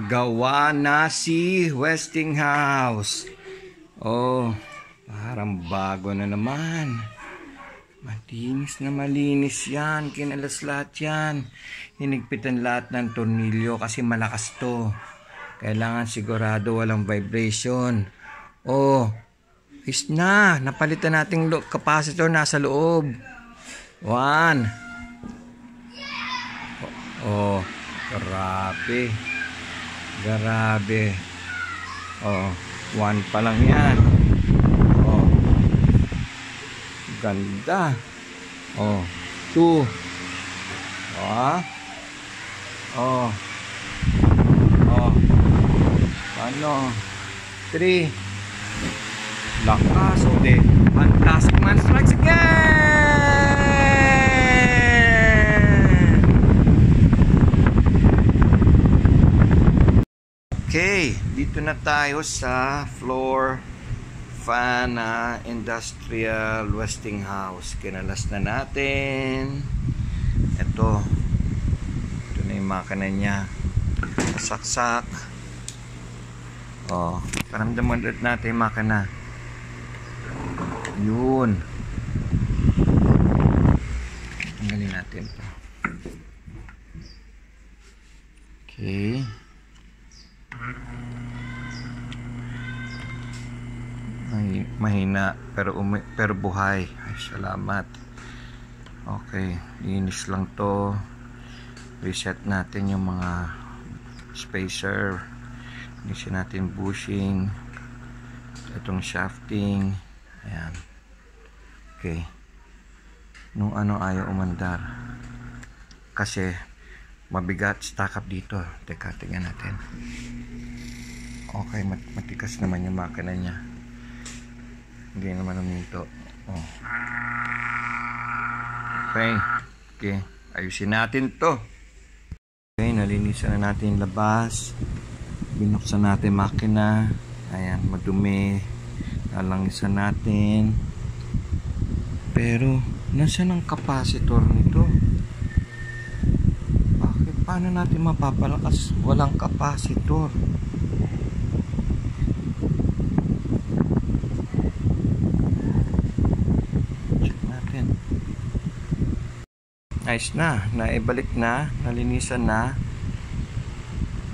Gawa na si Westinghouse. Oh, parang bago na naman. Malinis na malinis yan. Kinalas lahat yan. Hinigpitan lahat ng tornilyo kasi malakas to. Kailangan sigurado walang vibration. Oh, is na. Napalitan nating capacitor nasa loob. 1. Oh, grabe. Grabe. Oh, 1 pa lang yan. Oh. Ganda. Oh, 2. Ah. Oh. Oh. Ano? 3. Lakas. Uli. Fantastic man strikes again. Okay, dito na tayo sa floor fan industrial Westinghouse. Kinalas na natin. Ito na yung makina niya. Saksak. Oh, paramdaman ulit natin yung makina. Yun. Tanggalin natin ito. Okay. Mahina pero buhay. Ay, salamat. Okay, linis lang to. Reset natin yung mga spacer. Linisin natin bushing. Itong shafting. Ayan. Okay. Nung ano ayaw umandar. Kasi mabigat, stack up dito. Teka, tingnan natin. Okay, matikas naman yung makina niya. Hindi naman uminto. Oh. Okay, ayusin natin to. Okay, nalinisan na natin yung labas. Binuksan natin makina. Ayan, madumi. Nalangisan natin. Pero nasaan ang capacitor nito? Bakit? Paano natin mapapalakas? Walang capacitor. Nice na, naibalik na, nalinisan na.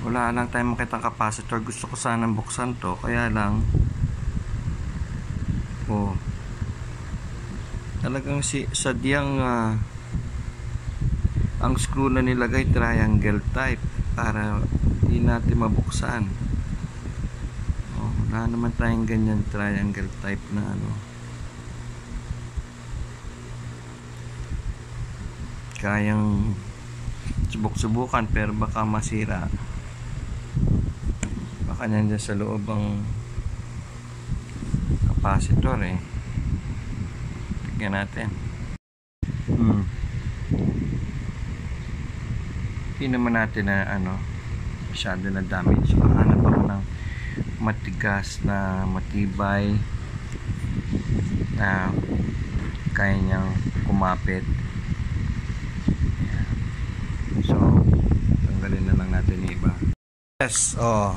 Wala lang tayong makitang capacitor. Gusto ko sanang buksan to, kaya lang oh, talagang sadyang ang screw na nilagay triangle type para hindi natin mabuksan. Oh, wala naman tayong ganyan triangle type na ano. Kayang subok-subukan pero baka masira. Baka nandiyan sa loob ang capacitor eh. Tignan natin. Hindi naman natin na ano masyado na damage. Hanap ako ng matigas na matibay na kaya niyang kumapit. So, tanggalin na lang natin yung iba. Yes, oh.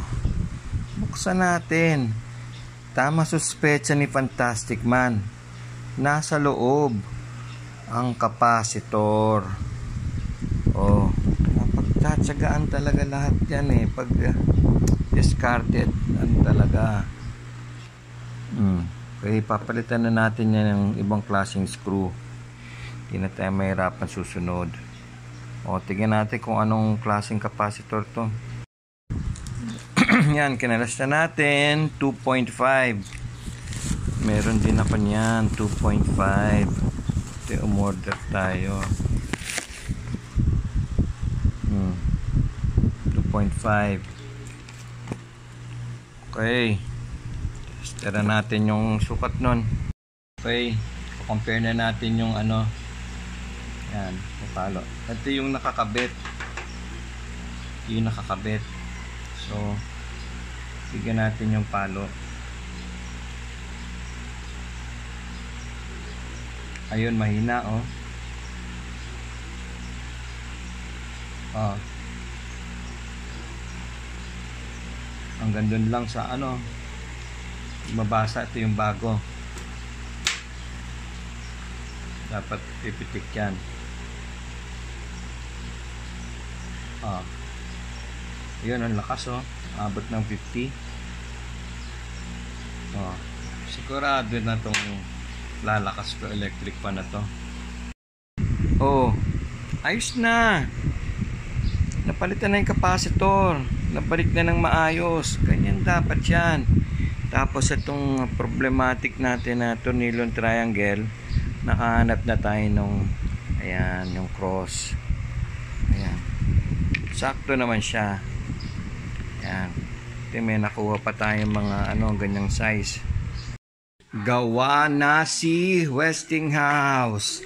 Buksan natin. Tama suspecha ni Fantastic Man. Nasa loob ang capacitor. Oh, napagtatsagaan talaga lahat yan eh. Pag discarded, ano talaga. Okay, papalitan na natin yan ng ibang klaseng screw. Hindi na tayo mahirapan susunod. O, tingnan natin kung anong klaseng capacitor to. Yan, kinalas na natin. 2.5. Meron din ako niyan. 2.5. Ito, umorder tayo. 2.5. Okay. Tara natin yung sukat nun. Okay. Compare na natin yung ano. Yan, palo. Ito yung nakakabit. Yung nakakabit. So, bigyan natin yung palo. Ayun, mahina oh. Oh. Hanggang dun lang sa ano, mabasa. Ito yung bago. Dapat pipitik yan. Yun, ang lakas oh. Abot ng 50. Sigurado na tong lalakas to electric pa na to. Ayos na. Napalitan na yung capacitor. Nabalik na ng maayos. Ganyan dapat yan. Tapos itong problematic natin na tornilyon triangle, nakahanap na tayo nung, ayan, yung cross. Ayan. Sakto naman siya. Ayan. May nakuha pa tayong mga ganyang size. Gawa na si Westinghouse.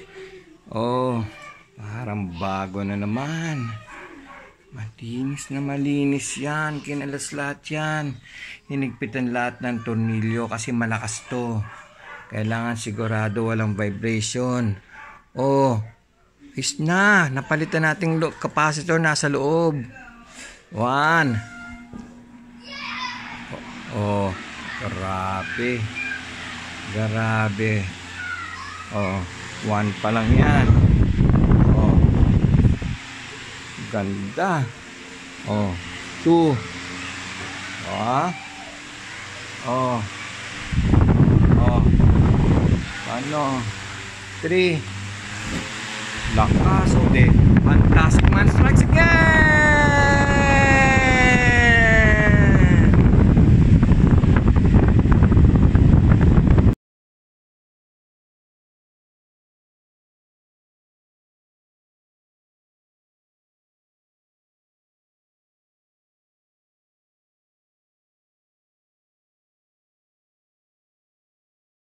Parang bago na naman. Malinis na malinis yan. Kinalas lahat yan. Hinigpitan lahat ng tornilyo kasi malakas to. Kailangan sigurado walang vibration. Is na. Napalitan nating capacitor nasa loob. 1. Grabe. Grabe. 1 pa lang yan. Ganda. 2. Paano? 3. Lakas. Fantastic.